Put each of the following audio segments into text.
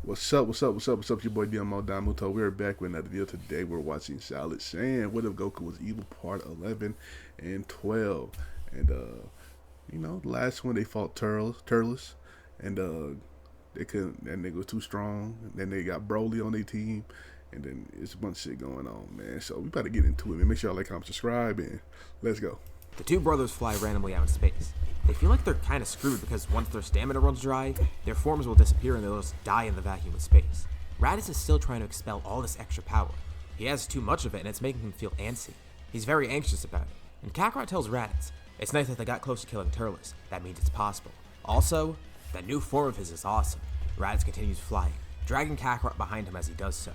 What's up? What's up? What's up? What's up? Your boy Domuto. We're back with another video. Today we're watching Solid Saiyan. What if Goku was evil? Part 11 and 12. And the last one they fought Turles, and they couldn't. That nigga was too strong. And then they got Broly on their team, and then it's a bunch of shit going on, man. So we better get into it, man. Make sure y'all like, comment, subscribe, and let's go. The two brothers fly randomly out in space. They feel like they're kind of screwed because once their stamina runs dry, their forms will disappear and they'll just die in the vacuum of space. Raditz is still trying to expel all this extra power. He has too much of it and it's making him feel antsy. He's very anxious about it. And Kakarot tells Raditz, it's nice that they got close to killing Turles. That means it's possible. Also, that new form of his is awesome. Raditz continues flying, dragging Kakarot behind him as he does so.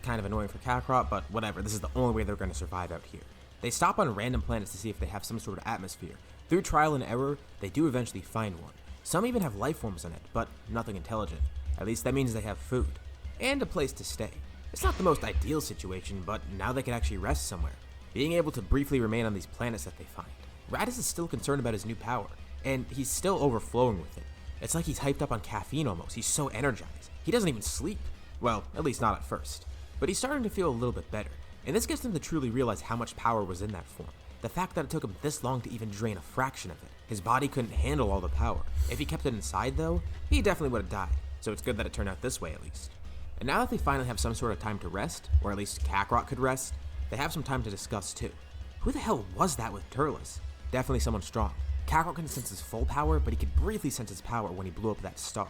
Kind of annoying for Kakarot, but whatever, this is the only way they're going to survive out here. They stop on random planets to see if they have some sort of atmosphere. Through trial and error, they do eventually find one. Some even have life forms in it, but nothing intelligent. At least that means they have food. And a place to stay. It's not the most ideal situation, but now they can actually rest somewhere, being able to briefly remain on these planets that they find. Raditz is still concerned about his new power, and he's still overflowing with it. It's like he's hyped up on caffeine almost. He's so energized. He doesn't even sleep. Well, at least not at first. But he's starting to feel a little bit better. And this gets him to truly realize how much power was in that form. The fact that it took him this long to even drain a fraction of it. His body couldn't handle all the power. If he kept it inside though, he definitely would have died. So it's good that it turned out this way at least. And now that they finally have some sort of time to rest, or at least Kakarot could rest, they have some time to discuss too. Who the hell was that with Turles? Definitely someone strong. Kakarot couldn't sense his full power, but he could briefly sense his power when he blew up that star.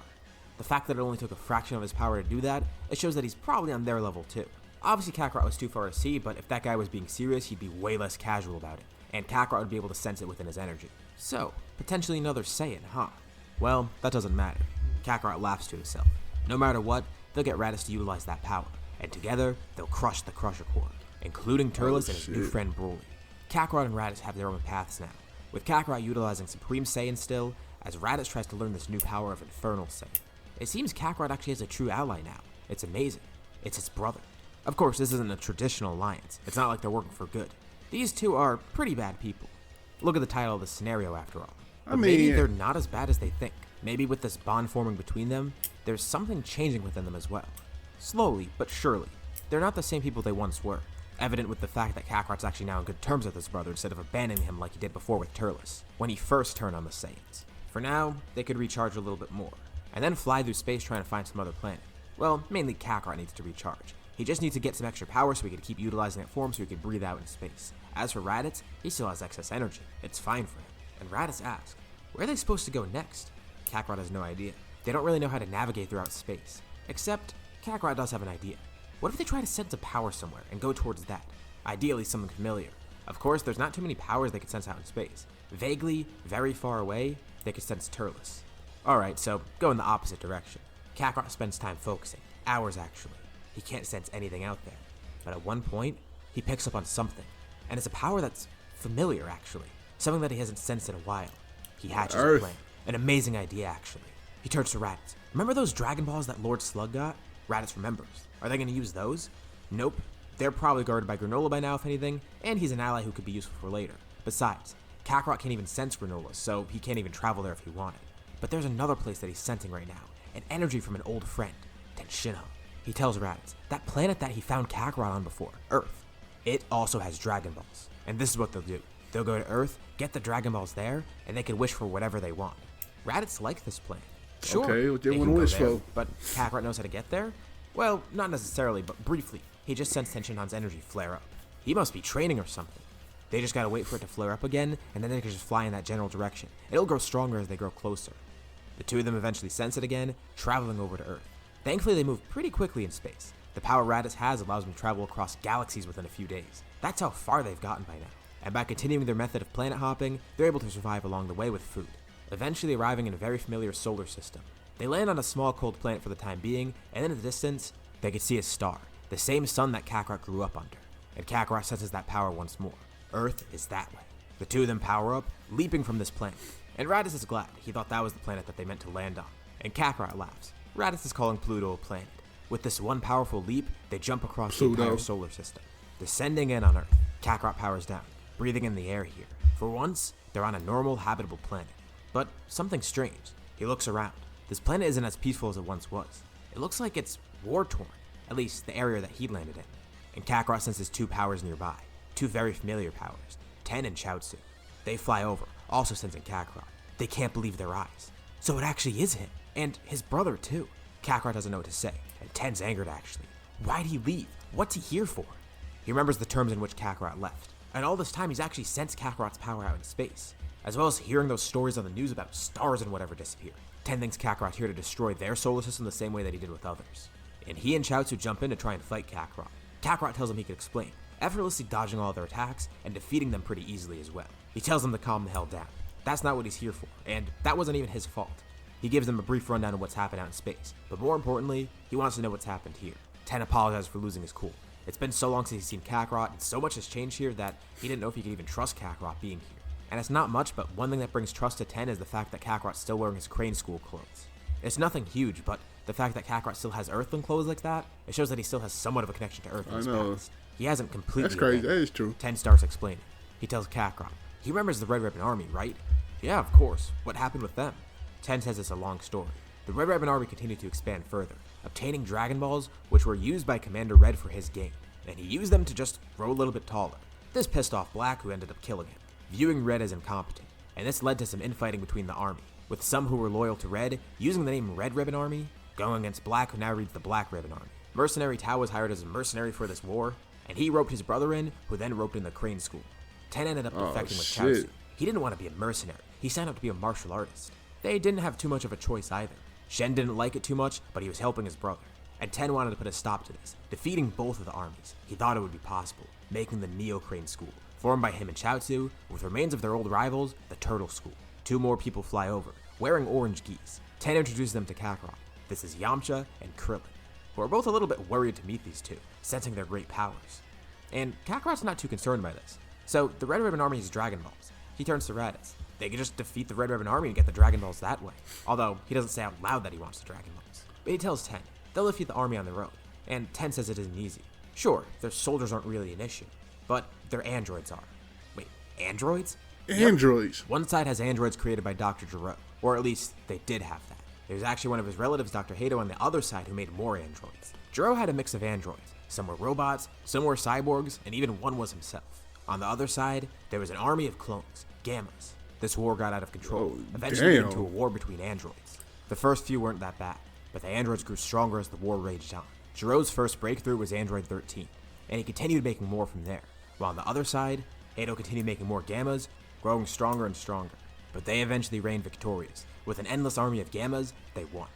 The fact that it only took a fraction of his power to do that, it shows that he's probably on their level too. Obviously Kakarot was too far to see, but if that guy was being serious, he'd be way less casual about it, and Kakarot would be able to sense it within his energy. So, potentially another Saiyan, huh? Well, that doesn't matter. Kakarot laughs to himself. No matter what, they'll get Raditz to utilize that power, and together, they'll crush the Crusher Core, including Turles and his new friend Broly. Kakarot and Raditz have their own paths now, with Kakarot utilizing Supreme Saiyan still, as Raditz tries to learn this new power of Infernal Saiyan. It seems Kakarot actually has a true ally now. It's amazing. It's his brother. Of course, this isn't a traditional alliance. It's not like they're working for good. These two are pretty bad people. Look at the title of the scenario after all. But maybe they're not as bad as they think. Maybe with this bond forming between them, there's something changing within them as well. Slowly, but surely. They're not the same people they once were. Evident with the fact that Kakarot's actually now on good terms with his brother instead of abandoning him like he did before with Turles, when he first turned on the Saiyans. For now, they could recharge a little bit more, and then fly through space trying to find some other planet. Well, mainly Kakarot needs to recharge. He just needs to get some extra power so he can keep utilizing that form so he can breathe out in space. As for Raditz, he still has excess energy. It's fine for him. And Raditz asks, where are they supposed to go next? Kakarot has no idea. They don't really know how to navigate throughout space. Except, Kakarot does have an idea. What if they try to sense a power somewhere and go towards that? Ideally something familiar. Of course, there's not too many powers they could sense out in space. Vaguely, very far away, they could sense Turles. Alright, so go in the opposite direction. Kakarot spends time focusing. Hours actually. He can't sense anything out there. But at one point, he picks up on something. And it's a power that's familiar, actually. Something that he hasn't sensed in a while. He hatches a plan. An amazing idea, actually. He turns to Raditz. Remember those Dragon Balls that Lord Slug got? Raditz remembers. Are they going to use those? Nope. They're probably guarded by Granola by now, if anything, and he's an ally who could be useful for later. Besides, Kakarot can't even sense Granola, so he can't even travel there if he wanted. But there's another place that he's sensing right now. An energy from an old friend. Tenshinhan. He tells Raditz, that planet that he found Kakarot on before, Earth, it also has Dragon Balls. And this is what they'll do. They'll go to Earth, get the Dragon Balls there, and they can wish for whatever they want. Raditz likes this plan. Sure, okay, what they can want to go wish there, for. but Kakarot knows how to get there? Well, not necessarily, but briefly. He just sensed Tenshinhan's energy flare up. He must be training or something. They just gotta wait for it to flare up again, and then they can just fly in that general direction. It'll grow stronger as they grow closer. The two of them eventually sense it again, traveling over to Earth. Thankfully, they move pretty quickly in space. The power Raditz has allows them to travel across galaxies within a few days. That's how far they've gotten by now. And by continuing their method of planet hopping, they're able to survive along the way with food, eventually arriving in a very familiar solar system. They land on a small cold planet for the time being, and in the distance, they can see a star, the same sun that Kakarot grew up under. And Kakarot senses that power once more. Earth is that way. The two of them power up, leaping from this planet. And Raditz is glad. He thought that was the planet that they meant to land on. And Kakarot laughs. Raditz is calling Pluto a planet. With this one powerful leap, they jump across the entire solar system. Descending in on Earth, Kakarot powers down, breathing in the air here. For once, they're on a normal, habitable planet. But something strange. He looks around. This planet isn't as peaceful as it once was. It looks like it's war-torn, at least the area that he landed in. And Kakarot senses two powers nearby, two very familiar powers, Ten and Chaozu. They fly over, also sensing Kakarot. They can't believe their eyes. So it actually is him, and his brother too. Kakarot doesn't know what to say, and Ten's angered actually. Why'd he leave? What's he here for? He remembers the terms in which Kakarot left, and all this time he's actually sensed Kakarot's power out in space, as well as hearing those stories on the news about stars and whatever disappear. Ten thinks Kakarot's here to destroy their solar system the same way that he did with others. And he and Chaozu jump in to try and fight Kakarot. Kakarot tells him he can explain, effortlessly dodging all their attacks and defeating them pretty easily as well. He tells them to calm the hell down. That's not what he's here for, and that wasn't even his fault. He gives them a brief rundown of what's happened out in space, but more importantly, he wants to know what's happened here. Ten apologizes for losing his cool. It's been so long since he's seen Kakarot, and so much has changed here that he didn't know if he could even trust Kakarot being here. And it's not much, but one thing that brings trust to Ten is the fact that Kakarot's still wearing his Crane School clothes. It's nothing huge, but the fact that Kakarot still has Earthling clothes like that, it shows that he still has somewhat of a connection to Earth in his past. He hasn't completely. That's crazy. That is true. Ten starts explaining. He tells Kakarot. He remembers the Red Ribbon Army, right? Yeah, of course. What happened with them? Ten says it's a long story. The Red Ribbon Army continued to expand further, obtaining Dragon Balls, which were used by Commander Red for his gain, and he used them to just grow a little bit taller. This pissed off Black, who ended up killing him, viewing Red as incompetent, and this led to some infighting between the army, with some who were loyal to Red using the name Red Ribbon Army, going against Black, who now reads the Black Ribbon Army. Mercenary Tao was hired as a mercenary for this war, and he roped his brother in, who then roped in the Crane School. Ten ended up defecting with Chaozu. He didn't want to be a mercenary. He signed up to be a martial artist. They didn't have too much of a choice either. Shen didn't like it too much, but he was helping his brother. And Ten wanted to put a stop to this, defeating both of the armies. He thought it would be possible, making the Neo Crane School, formed by him and Chaozu, with remains of their old rivals, the Turtle School. Two more people fly over, wearing orange geese. Ten introduces them to Kakarot. This is Yamcha and Krillin, who are both a little bit worried to meet these two, sensing their great powers. And Kakarot's not too concerned by this. So the Red Ribbon Army has Dragon Balls. He turns to Raditz. They can just defeat the Red Ribbon Army and get the Dragon Balls that way. Although, he doesn't say out loud that he wants the Dragon Balls. But he tells Ten, they'll defeat the army on their own. And Ten says it isn't easy. Sure, their soldiers aren't really an issue, but their androids are. Wait, androids? Androids? Yep. One side has androids created by Dr. Gero, or at least they did have that. There's actually one of his relatives, Dr. Hato, on the other side who made more androids. Gero had a mix of androids. Some were robots, some were cyborgs, and even one was himself. On the other side, there was an army of clones, Gammas. This war got out of control, eventually leading to a war between androids. The first few weren't that bad, but the androids grew stronger as the war raged on. Gero's first breakthrough was Android 13, and he continued making more from there, while on the other side, Hato continued making more Gammas, growing stronger and stronger. But they eventually reigned victorious. With an endless army of Gammas, they won.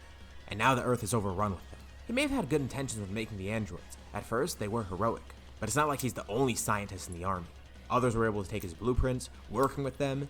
And now the Earth is overrun with them. He may have had good intentions with making the androids. At first, they were heroic, but it's not like he's the only scientist in the army. Others were able to take his blueprints, working with them,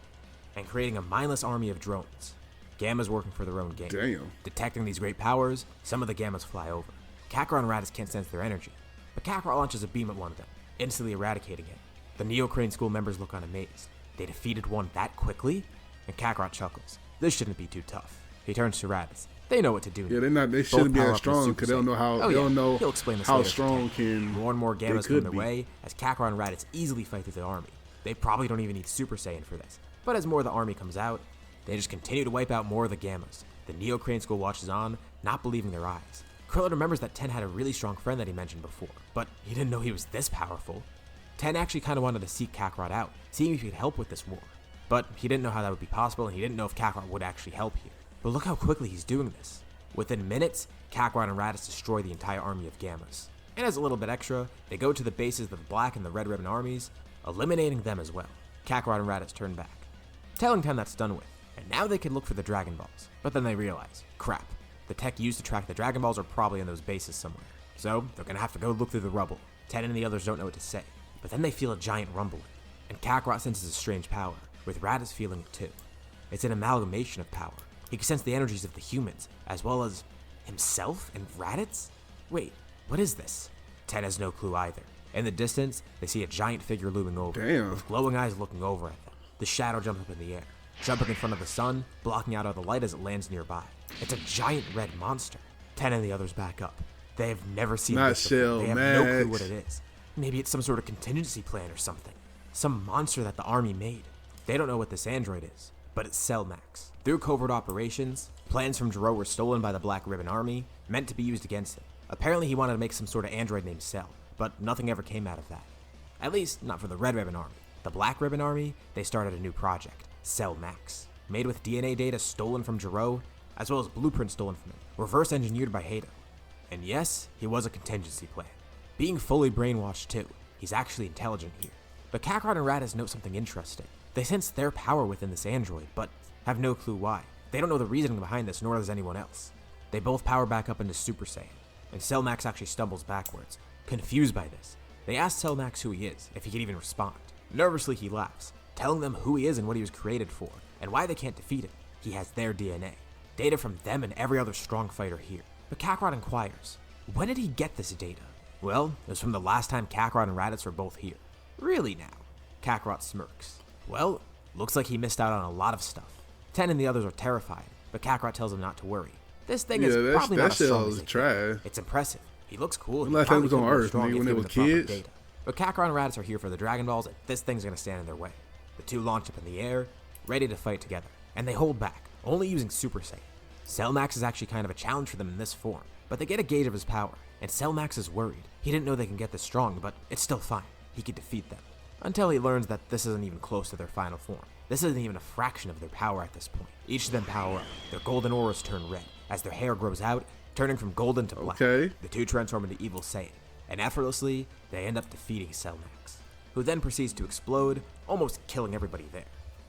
and creating a mindless army of drones. Gammas working for their own gain. Damn. Detecting these great powers, some of the Gammas fly over. Kakarot and Raditz can't sense their energy, but Kakarot launches a beam at one of them, instantly eradicating it. The Neo Crane School members look unamazed. They defeated one that quickly? And Kakarot chuckles. This shouldn't be too tough. He turns to Raditz. They know what to do. Yeah, they shouldn't be as strong because they don't know how. They don't know He'll explain this how later strong can. More and more Gammas come their way as Kakarot and Raditz easily fight through the army. They probably don't even need Super Saiyan for this. But as more of the army comes out, they just continue to wipe out more of the Gammas. The Neo Crane School watches on, not believing their eyes. Krillin remembers that Ten had a really strong friend that he mentioned before, but he didn't know he was this powerful. Ten actually kind of wanted to seek Kakarot out, seeing if he could help with this war. But he didn't know how that would be possible, and he didn't know if Kakarot would actually help here. But look how quickly he's doing this. Within minutes, Kakarot and Raditz destroy the entire army of Gammas. And as a little bit extra, they go to the bases of the Black and the Red Ribbon armies, eliminating them as well. Kakarot and Raditz turn back, telling Ten that's done with, and now they can look for the Dragon Balls. But then they realize, crap, the tech used to track the Dragon Balls are probably in those bases somewhere. So they're gonna have to go look through the rubble. Ten and the others don't know what to say, but then they feel a giant rumbling, and Kakarot senses a strange power, with Raditz feeling it too. It's an amalgamation of power. He can sense the energies of the humans, as well as himself and Raditz? Wait, what is this? Ten has no clue either. In the distance, they see a giant figure looming over, with glowing eyes looking over at them. The shadow jumps up in the air, jumping in front of the sun, blocking out all the light as it lands nearby. It's a giant red monster. Ten and the others back up. They have never seen this before. They have no clue what it is. Maybe it's some sort of contingency plan or something. Some monster that the army made. They don't know what this android is, but it's Cell Max. Through covert operations, plans from Jiro were stolen by the Black Ribbon Army, meant to be used against him. Apparently he wanted to make some sort of android named Cell, but nothing ever came out of that. At least, not for the Red Ribbon Army. The Black Ribbon Army, they started a new project, Cell Max, made with DNA data stolen from Jiro, as well as blueprints stolen from him, reverse engineered by Hato. And yes, he was a contingency plan. Being fully brainwashed too, he's actually intelligent here. But Kakarot and Raditz note something interesting. They sense their power within this android, but have no clue why. They don't know the reasoning behind this, nor does anyone else. They both power back up into Super Saiyan, and Cell Max actually stumbles backwards, confused by this. They ask Cell Max who he is, if he can even respond. Nervously he laughs, telling them who he is and what he was created for, and why they can't defeat him. He has their DNA. Data from them and every other strong fighter here. But Kakarot inquires, when did he get this data? Well, it was from the last time Kakarot and Raditz were both here. Really now? Kakarot smirks. Well, looks like he missed out on a lot of stuff. Ten and the others are terrified, but Kakarot tells him not to worry. This thing is probably not as strong as trash. It's impressive. He looks cool. The last time he was on Earth, when they were kids. Data. But Kakarot and Raditz are here for the Dragon Balls, and this thing's gonna stand in their way. The two launch up in the air, ready to fight together, and they hold back, only using Super Saiyan. Cell Max is actually kind of a challenge for them in this form, but they get a gauge of his power, and Cell Max is worried. He didn't know they can get this strong, but it's still fine. He could defeat them. Until he learns that this isn't even close to their final form. This isn't even a fraction of their power at this point. Each of them power up. Their golden auras turn red, as their hair grows out, turning from golden to black. Okay. The two transform into evil Saiyan, and effortlessly, they end up defeating Cell Max, who then proceeds to explode, almost killing everybody there.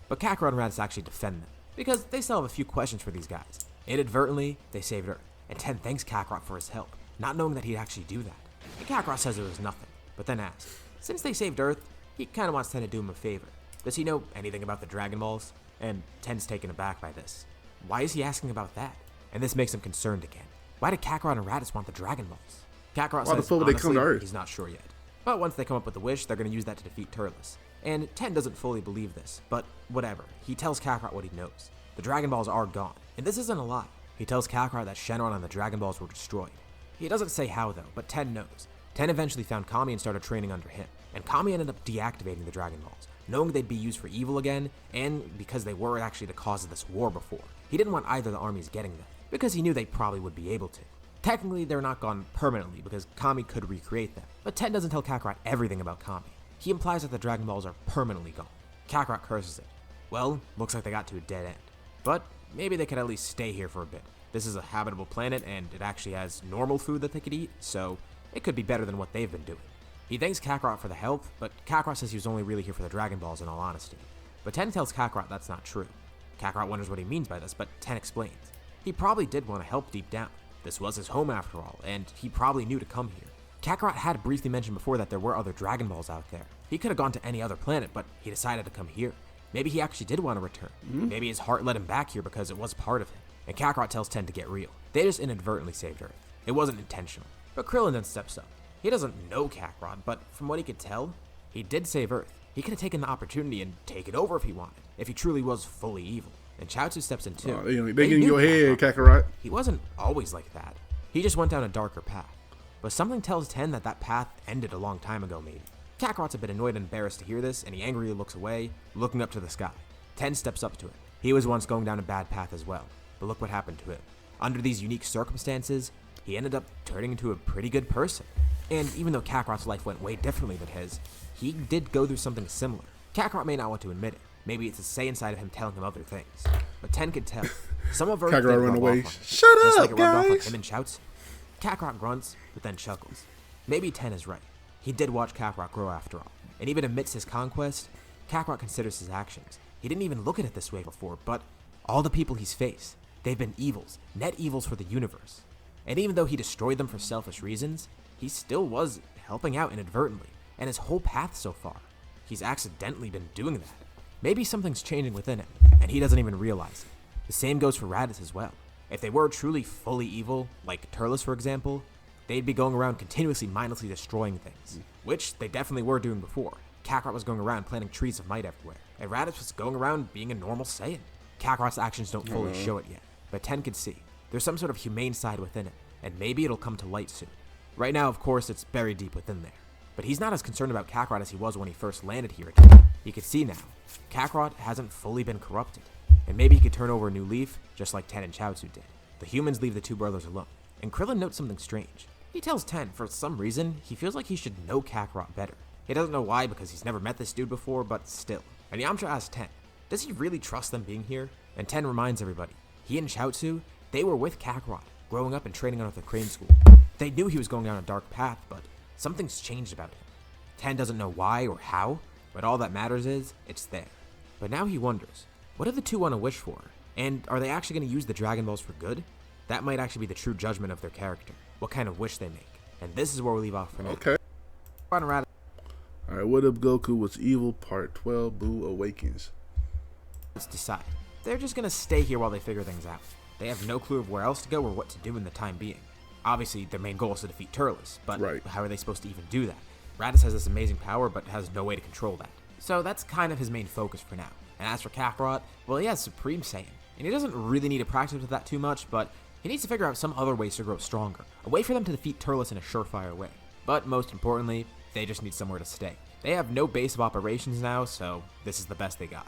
But Kakarot and Raditz actually defend them, because they still have a few questions for these guys. Inadvertently, they saved Earth, and Ten thanks Kakarot for his help, not knowing that he'd actually do that. And Kakarot says it was nothing, but then asks, since they saved Earth, he kinda wants Ten to do him a favor. Does he know anything about the Dragon Balls? And Ten's taken aback by this. Why is he asking about that? And this makes him concerned again. Why did Kakarot and Raditz want the Dragon Balls? Kakarot says, honestly, he's not sure yet. But once they come up with a wish, they're going to use that to defeat Turles. And Ten doesn't fully believe this, but whatever. He tells Kakarot what he knows. The Dragon Balls are gone, and this isn't a lie. He tells Kakarot that Shenron and the Dragon Balls were destroyed. He doesn't say how though, but Ten knows. Ten eventually found Kami and started training under him, and Kami ended up deactivating the Dragon Balls, knowing they'd be used for evil again, and because they were actually the cause of this war before. He didn't want either of the armies getting them, because he knew they probably would be able to. Technically, they're not gone permanently, because Kami could recreate them, but Ten doesn't tell Kakarot everything about Kami. He implies that the Dragon Balls are permanently gone. Kakarot curses it. Well, looks like they got to a dead end. But maybe they could at least stay here for a bit. This is a habitable planet, and it actually has normal food that they could eat, so it could be better than what they've been doing. He thanks Kakarot for the help, but Kakarot says he was only really here for the Dragon Balls in all honesty. But Ten tells Kakarot that's not true. Kakarot wonders what he means by this, but Ten explains. He probably did want to help deep down. This was his home after all, and he probably knew to come here. Kakarot had briefly mentioned before that there were other Dragon Balls out there. He could have gone to any other planet, but he decided to come here. Maybe he actually did want to return. Maybe his heart led him back here because it was part of him. And Kakarot tells Ten to get real. They just inadvertently saved Earth. It wasn't intentional. But Krillin then steps up. He doesn't know Kakarot, but from what he could tell, he did save Earth. He could have taken the opportunity and taken over if he wanted, if he truly was fully evil. And Chaozu steps in too. They get in your head, Kakarot. He wasn't always like that. He just went down a darker path. But something tells Ten that that path ended a long time ago maybe. Kakarot's a bit annoyed and embarrassed to hear this, and he angrily looks away, looking up to the sky. Ten steps up to him. He was once going down a bad path as well, but look what happened to him. Under these unique circumstances, he ended up turning into a pretty good person. And even though Kakarot's life went way differently than his, he did go through something similar. Kakarot may not want to admit it. Maybe it's the Saiyan side of him telling him other things. But Ten could tell. Some of Earth did Kakarot run rub away. off on him, Shut just up, like it rubbed off on guys. him and shouts. Kakarot grunts, but then chuckles. Maybe Ten is right. He did watch Kakarot grow after all. And even amidst his conquest, Kakarot considers his actions. He didn't even look at it this way before, but all the people he's faced, they've been evils, net evils for the universe. And even though he destroyed them for selfish reasons, he still was helping out inadvertently, and his whole path so far, he's accidentally been doing that. Maybe something's changing within him, and he doesn't even realize it. The same goes for Raditz as well. If they were truly fully evil, like Turles for example, they'd be going around continuously mindlessly destroying things, which they definitely were doing before. Kakarot was going around planting trees of might everywhere, and Raditz was going around being a normal Saiyan. Kakarot's actions don't fully show it yet, but Ten could see. There's some sort of humane side within it, and maybe it'll come to light soon. Right now, of course, it's buried deep within there. But he's not as concerned about Kakarot as he was when he first landed here again. He could see now, Kakarot hasn't fully been corrupted. and maybe he could turn over a new leaf, just like Ten and Chaozu did. The humans leave the two brothers alone, and Krillin notes something strange. He tells Ten, for some reason, he feels like he should know Kakarot better. He doesn't know why because he's never met this dude before, but still. And Yamcha asks Ten, does he really trust them being here? And Ten reminds everybody, he and Chaozu, they were with Kakarot, growing up and training under the Crane School. They knew he was going down a dark path, but something's changed about him. Ten doesn't know why or how, but all that matters is, it's there. But now he wonders, what do the two want to wish for? And are they actually going to use the Dragon Balls for good? That might actually be the true judgment of their character, what kind of wish they make. And this is where we leave off for now. Okay. Alright, What If Goku Was Evil Part 12, Boo Awakens. Let's decide. They're just going to stay here while they figure things out. They have no clue of where else to go or what to do in the time being. Obviously, their main goal is to defeat Turles, but how are they supposed to even do that? Raditz has this amazing power, but has no way to control that. So that's kind of his main focus for now. And as for Kakarot, well, he has Supreme Saiyan, and he doesn't really need to practice with that too much, but he needs to figure out some other ways to grow stronger, a way for them to defeat Turles in a surefire way. But most importantly, they just need somewhere to stay. They have no base of operations now, so this is the best they got.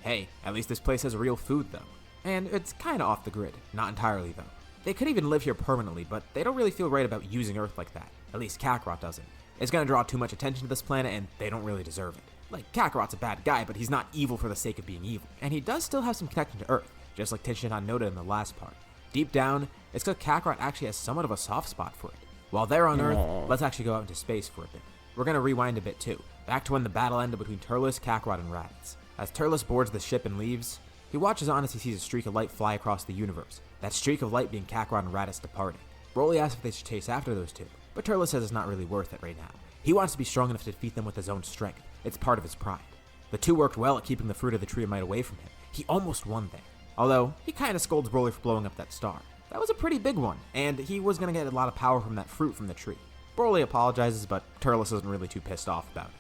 Hey, at least this place has real food though. And it's kinda off the grid, not entirely though. They could even live here permanently, but they don't really feel right about using Earth like that. At least Kakarot doesn't. It's gonna draw too much attention to this planet, and they don't really deserve it. Like, Kakarot's a bad guy, but he's not evil for the sake of being evil. And he does still have some connection to Earth, just like Tenshinhan noted in the last part. Deep down, it's because Kakarot actually has somewhat of a soft spot for it. While they're on Earth, let's actually go out into space for a bit. We're gonna rewind a bit too, back to when the battle ended between Turles, Kakarot, and Raditz. As Turles boards the ship and leaves, he watches on as he sees a streak of light fly across the universe, that streak of light being Kakarot and Raditz departing. Broly asks if they should chase after those two, but Turles says it's not really worth it right now. He wants to be strong enough to defeat them with his own strength. It's part of his pride. The two worked well at keeping the fruit of the tree of might away from him. He almost won there. Although, he kinda scolds Broly for blowing up that star. That was a pretty big one, and he was gonna get a lot of power from that fruit from the tree. Broly apologizes, but Turles isn't really too pissed off about it.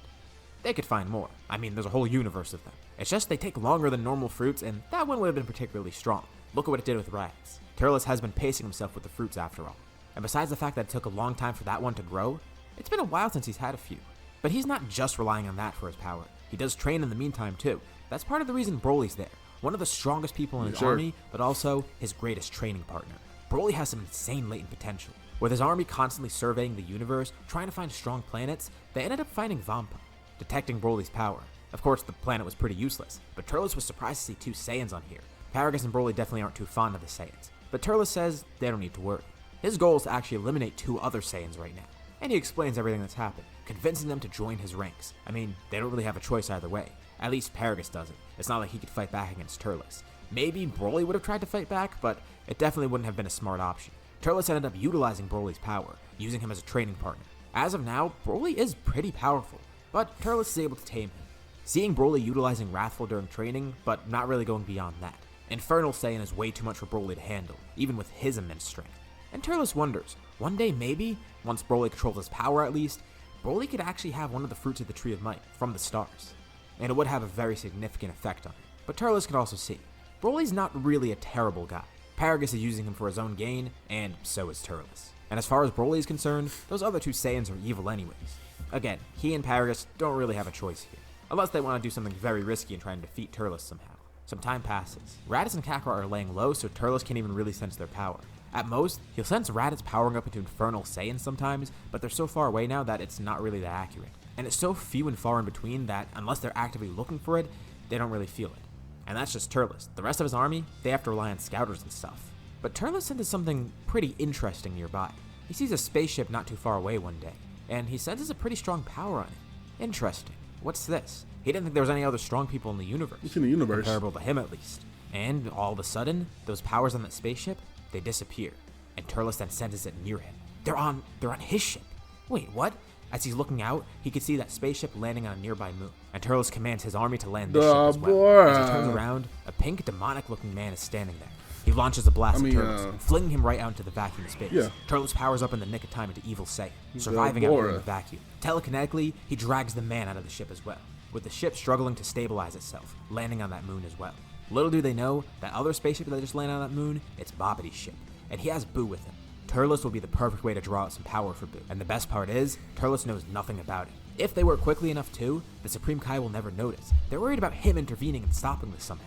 They could find more. I mean, there's a whole universe of them. It's just they take longer than normal fruits, and that one would have been particularly strong. Look at what it did with Raditz. Turles has been pacing himself with the fruits after all. And besides the fact that it took a long time for that one to grow, it's been a while since he's had a few. But he's not just relying on that for his power. He does train in the meantime too. That's part of the reason Broly's there. One of the strongest people in his army, but also his greatest training partner. Broly has some insane latent potential. With his army constantly surveying the universe, trying to find strong planets, they ended up finding Vampa, detecting Broly's power. Of course, the planet was pretty useless, but Turles was surprised to see two Saiyans on here. Paragus and Broly definitely aren't too fond of the Saiyans, but Turles says they don't need to worry. His goal is to actually eliminate two other Saiyans right now, and he explains everything that's happened, convincing them to join his ranks. I mean, they don't really have a choice either way. At least Paragus doesn't. It's not like he could fight back against Turles. Maybe Broly would have tried to fight back, but it definitely wouldn't have been a smart option. Turles ended up utilizing Broly's power, using him as a training partner. As of now, Broly is pretty powerful, but Turles is able to tame him. Seeing Broly utilizing Wrathful during training, but not really going beyond that. Infernal Saiyan is way too much for Broly to handle, even with his immense strength. And Turles wonders, one day maybe, once Broly controls his power at least, Broly could actually have one of the fruits of the Tree of Might from the stars. And it would have a very significant effect on him. But Turles can also see, Broly's not really a terrible guy. Paragus is using him for his own gain, and so is Turles. And as far as Broly is concerned, those other two Saiyans are evil anyways. Again, he and Paragus don't really have a choice here, unless they want to do something very risky and try and defeat Turles somehow. Some time passes. Raditz and Kakarot are laying low, so Turles can't even really sense their power. At most, he'll sense Raditz powering up into Infernal Saiyan sometimes, but they're so far away now that it's not really that accurate. And it's so few and far in between that, unless they're actively looking for it, they don't really feel it. And that's just Turles. The rest of his army, they have to rely on scouters and stuff. But Turles senses something pretty interesting nearby. He sees a spaceship not too far away one day, and he senses a pretty strong power on it. Interesting. What's this? He didn't think there was any other strong people in the universe. It's in the universe. Comparable to him at least. And all of a sudden, those powers on that spaceship, they disappear. And Turles then senses it near him. They're on his ship. Wait, what? As he's looking out, he can see that spaceship landing on a nearby moon. And Turles commands his army to land this ship as well. As he turns around, a pink, demonic-looking man is standing there. He launches a blast at Turles, flinging him right out into the vacuum of space. Turles powers up in the nick of time into Evil Saiyan, surviving out in the vacuum. Telekinetically, he drags the man out of the ship as well, with the ship struggling to stabilize itself, landing on that moon as well. Little do they know, that other spaceship that just landed on that moon, it's Babidi's ship, and he has Boo with him. Turles will be the perfect way to draw out some power for Boo, and the best part is, Turles knows nothing about it. If they work quickly enough too, the Supreme Kai will never notice. They're worried about him intervening and stopping this somehow.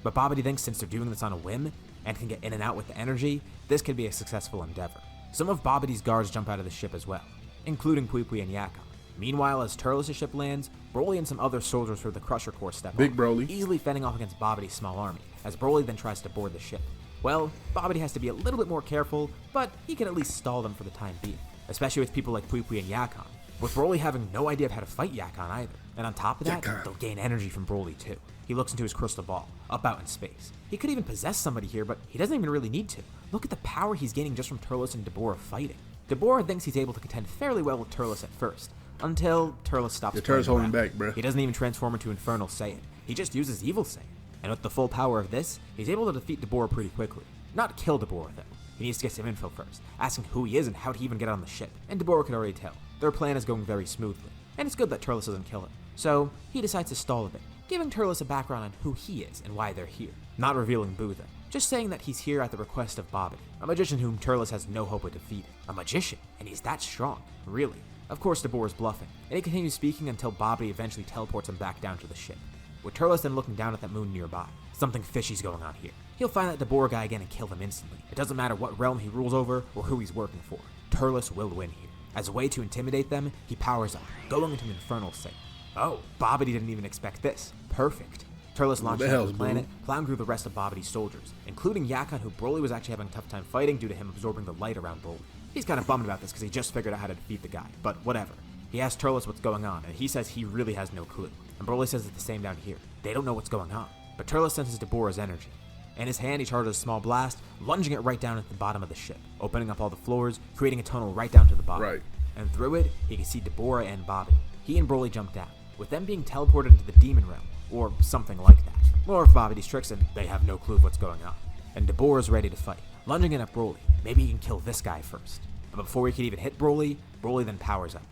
But Babidi thinks since they're doing this on a whim and can get in and out with the energy, this could be a successful endeavor. Some of Babidi's guards jump out of the ship as well, including Pui and Yakon. Meanwhile, as Turles' ship lands, Broly and some other soldiers from the Crusher Corps step Big up, Broly. easily fending off against Babidi's small army, as Broly then tries to board the ship. Well, Babidi has to be a little bit more careful, but he can at least stall them for the time being, especially with people like Pui and Yakon, with Broly having no idea of how to fight Yakon either. And on top of that, they'll gain energy from Broly too. He looks into his crystal ball, up out in space. He could even possess somebody here, but he doesn't even really need to. Look at the power he's gaining just from Turles and Dabura fighting. Dabura thinks he's able to contend fairly well with Turles at first, until Turles stops playing Turles holding around. back, bruh. He doesn't even transform into Infernal Saiyan. He just uses Evil Saiyan. And with the full power of this, he's able to defeat Dabura pretty quickly. Not kill Dabura though. He needs to get some info first, asking who he is and how to even get on the ship. And Dabura can already tell. Their plan is going very smoothly. And it's good that Turles doesn't kill him. So he decides to stall a bit, giving Turles a background on who he is and why they're here. Not revealing Boo though. Just saying that he's here at the request of Babidi, a magician whom Turles has no hope of defeating. A magician? And he's that strong? Really? Of course Dabura's bluffing, and he continues speaking until Babidi eventually teleports him back down to the ship. With Turles then looking down at that moon nearby, something fishy's going on here. He'll find that Dabura guy again and kill him instantly. It doesn't matter what realm he rules over or who he's working for. Turles will win here. As a way to intimidate them, he powers up, going into an Infernal Saiyan. Oh, Babidi didn't even expect this. Perfect. Turles launched out of the planet, plowing through the rest of Babidi's soldiers, including Yakon, who Broly was actually having a tough time fighting due to him absorbing the light around Broly. He's kind of bummed about this because he just figured out how to defeat the guy, but whatever. He asks Turles what's going on, and he says he really has no clue. And Broly says it's the same down here. They don't know what's going on. But Turles senses Dabura's energy. In his hand, he charges a small blast, lunging it right down at the bottom of the ship, opening up all the floors, creating a tunnel right down to the bottom. Right. And through it, he can see Dabura and Babidi. He and Broly jump down, with them being teleported into the Demon Realm, or something like that. More of Babidi's tricks, and they have no clue of what's going on. And Dabura's ready to fight, lunging in at Broly. Maybe he can kill this guy first. But before he can even hit Broly, Broly then powers up.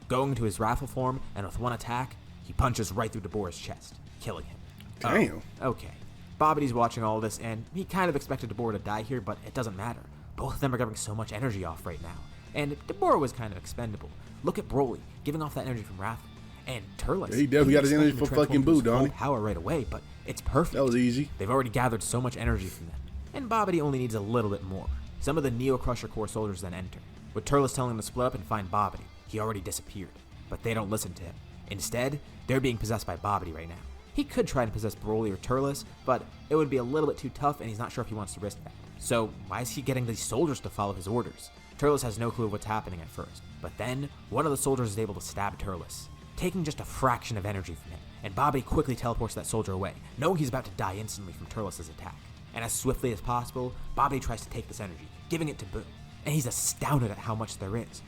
Going into his Raffle form, and with one attack, he punches right through Dabura's chest, killing him. Damn. Okay. Babidi's watching all this, and he kind of expected Dabura to die here, but it doesn't matter. Both of them are giving so much energy off right now. And Dabura was kind of expendable. Look at Broly, giving off that energy from Raffle. And Turles. Yeah, he definitely got his energy from fucking Boo, don't he? Power right away, but it's perfect. That was easy. They've already gathered so much energy from them. And Babidi only needs a little bit more. Some of the Neo Crusher Corps soldiers then enter, with Turles telling them to split up and find Babidi. He already disappeared. But they don't listen to him. Instead, they're being possessed by Babidi right now. He could try to possess Broly or Turles, but it would be a little bit too tough and he's not sure if he wants to risk that. So why is he getting these soldiers to follow his orders? Turles has no clue of what's happening at first, but then one of the soldiers is able to stab Turles, taking just a fraction of energy from him, and Babidi quickly teleports that soldier away, knowing he's about to die instantly from Turles' attack. And as swiftly as possible, Babidi tries to take this energy, giving it to Boo, and he's astounded at how much there is.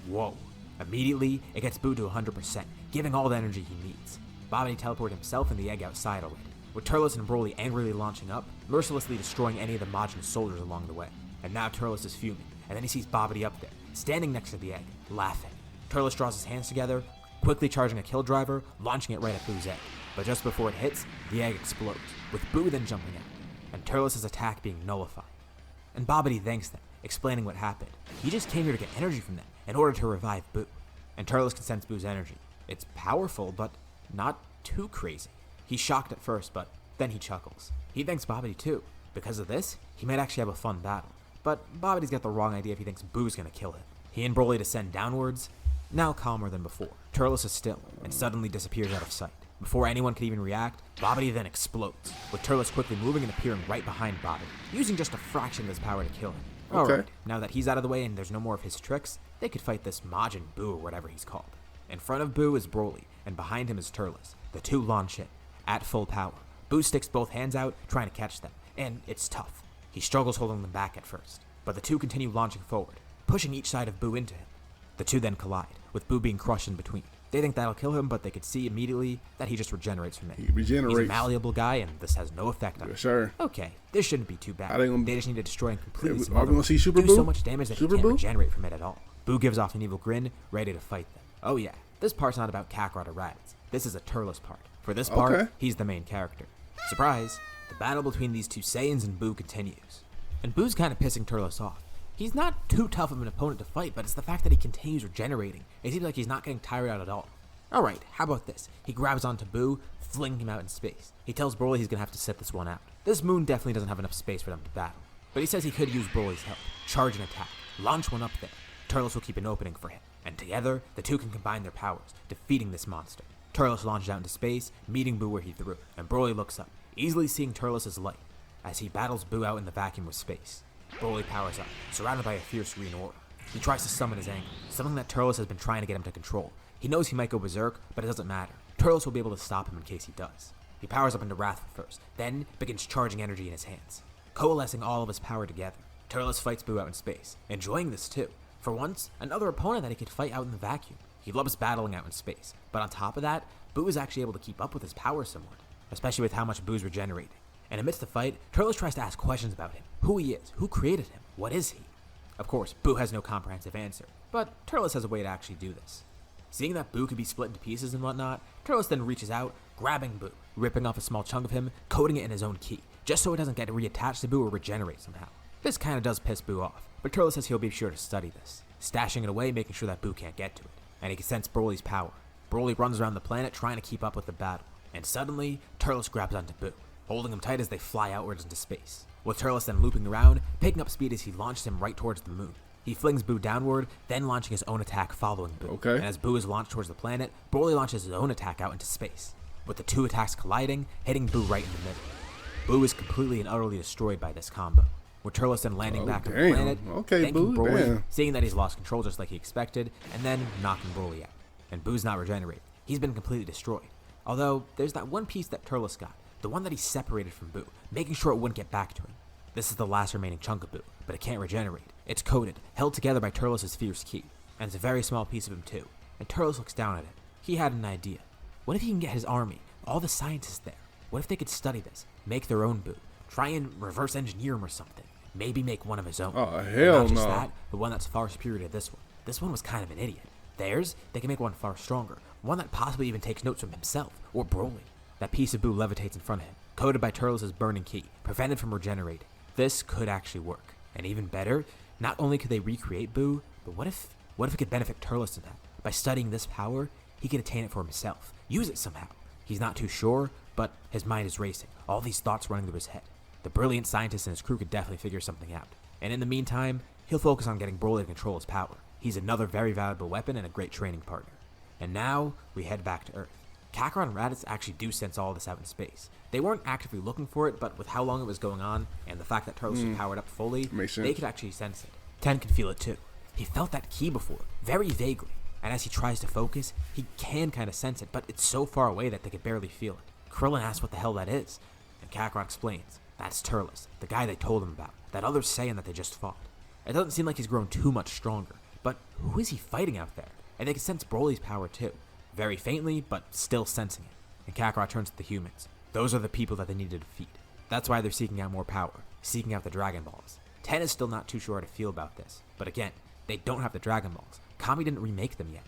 Whoa. Immediately, it gets Boo to 100%, giving all the energy he needs. Babidi teleported himself and the egg outside already, with Turles and Broly angrily launching up, mercilessly destroying any of the Majin soldiers along the way. And now Turles is fuming, and then he sees Babidi up there, standing next to the egg, laughing. Turles draws his hands together, quickly charging a kill driver, launching it right at Boo's egg. But just before it hits, the egg explodes, with Boo then jumping out, and Turles' attack being nullified. And Babidi thanks them, explaining what happened. He just came here to get energy from them, in order to revive Boo. And Turles can sense Boo's energy. It's powerful, but not too crazy. He's shocked at first, but then he chuckles. He thanks Babidi too. Because of this, he might actually have a fun battle. But Babidi's got the wrong idea if he thinks Boo's gonna kill him. He and Broly descend downwards, now calmer than before. Turles is still, and suddenly disappears out of sight. Before anyone can even react, Babidi then explodes, with Turles quickly moving and appearing right behind Babidi, using just a fraction of his power to kill him. Okay. Alright, now that he's out of the way and there's no more of his tricks, they could fight this Majin Boo or whatever he's called. In front of Boo is Broly, and behind him is Turles. The two launch in, at full power. Boo sticks both hands out, trying to catch them, and it's tough. He struggles holding them back at first, but the two continue launching forward, pushing each side of Boo into him. The two then collide, with Boo being crushed in between. They think that'll kill him, but they could see immediately that he just regenerates from it. He regenerates. He's a malleable guy, and this has no effect on him. Sure. Okay, this shouldn't be too bad. They just need to destroy him completely. Are we gonna see Super do Boo? So much damage that Super he can't Boo? regenerate from it at all. Boo gives off an evil grin, ready to fight them. Oh yeah, this part's not about Kakarot or Raditz. This is a Turles part. For this part, Okay. he's the main character. Surprise! The battle between these two Saiyans and Boo continues. And Boo's kind of pissing Turles off. He's not too tough of an opponent to fight, but it's the fact that he continues regenerating. It seems like he's not getting tired out at all. Alright, how about this? He grabs onto Boo, flinging him out in space. He tells Broly he's gonna have to sit this one out. This moon definitely doesn't have enough space for them to battle, but he says he could use Broly's help, charge an attack, launch one up there. Turles will keep an opening for him, and together, the two can combine their powers, defeating this monster. Turles launches out into space, meeting Boo where he threw, and Broly looks up, easily seeing Turles' light, as he battles Boo out in the vacuum of space. Broly powers up, surrounded by a fierce green aura. He tries to summon his anger, something that Turles has been trying to get him to control. He knows he might go berserk, but it doesn't matter. Turles will be able to stop him in case he does. He powers up into Wrathful first, then begins charging energy in his hands. Coalescing all of his power together, Turles fights Boo out in space, enjoying this too. For once, another opponent that he could fight out in the vacuum. He loves battling out in space, but on top of that, Boo is actually able to keep up with his power somewhat, especially with how much Boo's regenerating. And amidst the fight, Turles tries to ask questions about him, who he is, who created him, what is he? Of course, Boo has no comprehensive answer, but Turles has a way to actually do this. Seeing that Boo could be split into pieces and whatnot, Turles then reaches out, grabbing Boo, ripping off a small chunk of him, coating it in his own ki, just so it doesn't get reattached to Boo or regenerate somehow. This kinda does piss Boo off, but Turles says he'll be sure to study this, stashing it away, making sure that Boo can't get to it, and he can sense Broly's power. Broly runs around the planet trying to keep up with the battle, and suddenly, Turles grabs onto Boo, holding him tight as they fly outwards into space, with Turles then looping around, picking up speed as he launches him right towards the moon. He flings Boo downward, then launching his own attack following Boo. Okay. And as Boo is launched towards the planet, Broly launches his own attack out into space, with the two attacks colliding, hitting Boo right in the middle. Boo is completely and utterly destroyed by this combo, with Turles then landing back on the planet, thanking Broly, seeing that he's lost control just like he expected, and then knocking Broly out. And Boo's not regenerated. He's been completely destroyed. Although, there's that one piece that Turles got, the one that he separated from Boo, making sure it wouldn't get back to him. This is the last remaining chunk of Boo, but it can't regenerate. It's coated, held together by Turles' fierce ki, and it's a very small piece of him too. And Turles looks down at it. He had an idea. What if he can get his army, all the scientists there? What if they could study this, make their own Boo, try and reverse engineer him or something, maybe make one of his own? Oh, hell Not just no. that, but one that's far superior to this one. This one was kind of an idiot. Theirs, they can make one far stronger, one that possibly even takes notes from himself, or Broly. That piece of Boo levitates in front of him, coated by Turles' burning ki, prevented from regenerating. This could actually work. And even better, not only could they recreate Boo, but what if it could benefit Turles to that? By studying this power, he could attain it for himself, use it somehow. He's not too sure, but his mind is racing, all these thoughts running through his head. The brilliant scientist and his crew could definitely figure something out. And in the meantime, he'll focus on getting Broly to control his power. He's another very valuable weapon and a great training partner. And now, we head back to Earth. Kakarot and Raditz actually do sense all of this out in space. They weren't actively looking for it, but with how long it was going on, and the fact that Turles was powered up fully, they could actually sense it. Ten can feel it too. He felt that ki before, very vaguely, and as he tries to focus, he can kind of sense it, but it's so far away that they could barely feel it. Krillin asks what the hell that is, and Kakarot explains, that's Turles, the guy they told him about, that other Saiyan that they just fought. It doesn't seem like he's grown too much stronger, but who is he fighting out there? And they can sense Broly's power too. Very faintly, but still sensing it. And Kakarot turns to the humans. Those are the people that they need to defeat. That's why they're seeking out more power, seeking out the Dragon Balls. Ten is still not too sure how to feel about this. But again, they don't have the Dragon Balls. Kami didn't remake them yet.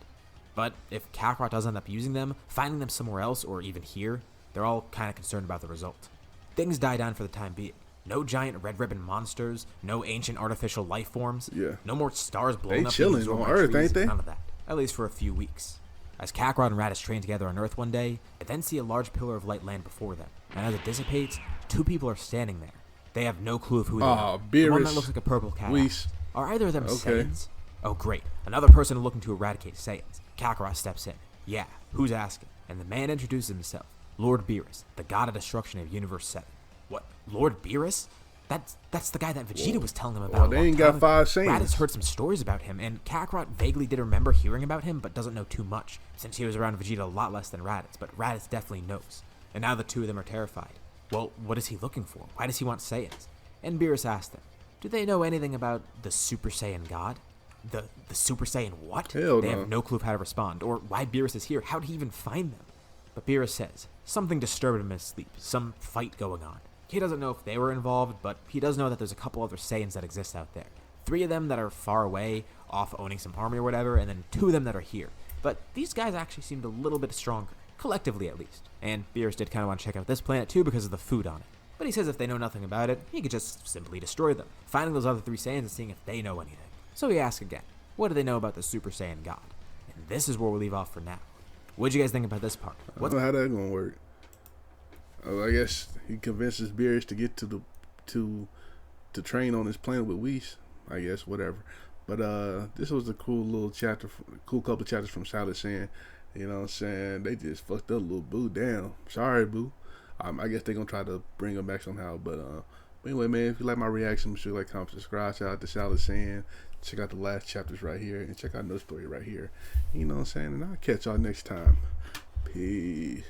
But if Kakarot does end up using them, finding them somewhere else, or even here, they're all kind of concerned about the result. Things die down for the time being. No giant red ribbon monsters, no ancient artificial life forms, no more stars blowing up chilling on Earth, ain't they? None of that, at least for a few weeks. As Kakarot and Raditz train together on Earth one day, they then see a large pillar of light land before them, and as it dissipates, two people are standing there. They have no clue of who they are. The one that looks like a purple cat. Are either of them Saiyans? Oh great, another person looking to eradicate Saiyans. Kakarot steps in. Yeah, who's asking? And the man introduces himself. Lord Beerus, the god of destruction of Universe 7. What, Lord Beerus? That's the guy that Vegeta was telling him about. Well, they ain't got 5 Saiyans. Raditz heard some stories about him, and Kakarot vaguely did remember hearing about him, but doesn't know too much, since he was around Vegeta a lot less than Raditz, but Raditz definitely knows. And now the two of them are terrified. Well, what is he looking for? Why does he want Saiyans? And Beerus asked them, do they know anything about the Super Saiyan God? The Super Saiyan what? Hell They no. have no clue of how to respond, or why Beerus is here. How did he even find them? But Beerus says, something disturbed him in his sleep, some fight going on. He doesn't know if they were involved, but he does know that there's a couple other Saiyans that exist out there. 3 of them that are far away, off owning some army or whatever, and then 2 of them that are here. But these guys actually seemed a little bit stronger, collectively at least. And Beerus did kind of want to check out this planet too because of the food on it. But he says if they know nothing about it, he could just simply destroy them, finding those other 3 Saiyans and seeing if they know anything. So he asks again, what do they know about the Super Saiyan God? And this is where we'll leave off for now. What'd you guys think about this part? I don't know how that's gonna work. I guess he convinces Beerus to get to the to to train on this planet with Whis. I guess whatever. But this was a cool little chapter, cool couple of chapters from Silent Saiyan. You know what I'm saying? They just fucked up little Boo down. Sorry, Boo. I guess they're gonna try to bring him back somehow. But anyway, man, if you like my reaction, make sure you like, comment, subscribe. Shout out to Silent Saiyan. Check out the last chapters right here, and check out another story right here. You know what I'm saying? And I'll catch y'all next time. Peace.